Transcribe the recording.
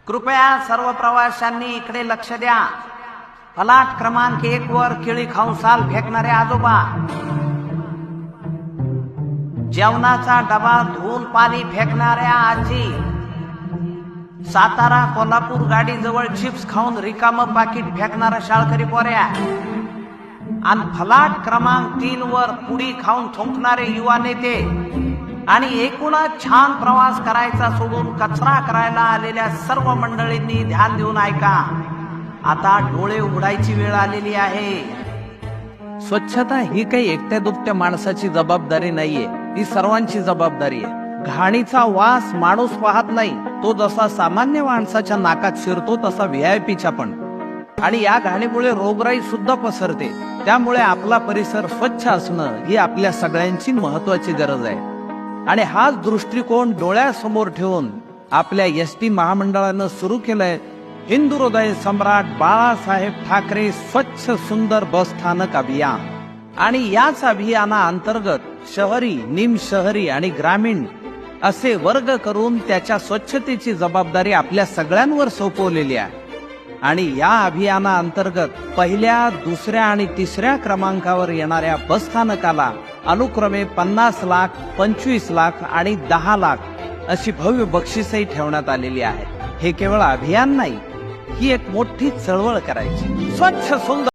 कृपया सर्व प्रवाशांनी इकडे लक्ष द्या। फलाट क्रमांक 1 वर केळी खाऊन साल फेकणारे आजोबा, जेवणाचा डबा धुवून पाणी फेकणाऱ्या आजी, सातारा कोल्हापूर गाडी जवळ चिप्स खाऊन रिकाम पाकिट फेकणारा शाळकरी पोऱ्या, आणि फलाट क्रमांक 3 वर पुडी खाऊन थुंकणारे युवा नेते, आणि एकूणच छान प्रवास करायचा सोडून कचरा करायला आलेल्या सर्व मंडळींनी ध्यान देऊन ऐका। आता डोळे उघडायची वेळ आलेली आहे। स्वच्छता ही काही एकट्या दुकट्या माणसाची जबाबदारी नाहीये, ती सर्वांची जबाबदारी आहे। घाणीचा वास माणूस पाहत नाही, तो जसा सामान्य माणसाच्या नाकात शिरतो तसा व्हीआयपीच्या पण, आणि या घाणीमुळे रोगराई सुद्धा पसरते। त्यामुळे आपला परिसर स्वच्छ असणं ही आपल्या सगळ्यांची महत्वाची गरज आहे, आणि हाच दृष्टिकोन डोळ्यासमोर ठेवून आपल्या एसटी महामंडळानं सुरू केलंय हिंदू हृदय सम्राट बाळासाहेब ठाकरे स्वच्छ सुंदर बस स्थानक अभियान। आणि याच अभियानाअंतर्गत शहरी, निमशहरी आणि ग्रामीण असे वर्ग करून त्याच्या स्वच्छतेची जबाबदारी आपल्या सगळ्यांवर सोपवलेली आहे। आणि या अभियानाअंतर्गत पहिल्या, दुसऱ्या आणि तिसऱ्या क्रमांकावर येणाऱ्या बस स्थानकाला अनुक्रमे 50 लाख, 25 लाख आणि 10 लाख अशी भव्य बक्षिसही ठेवण्यात आलेली आहे। हे केवळ अभियान नाही, ही एक मोठी चळवळ करायची। स्वच्छ सुंदर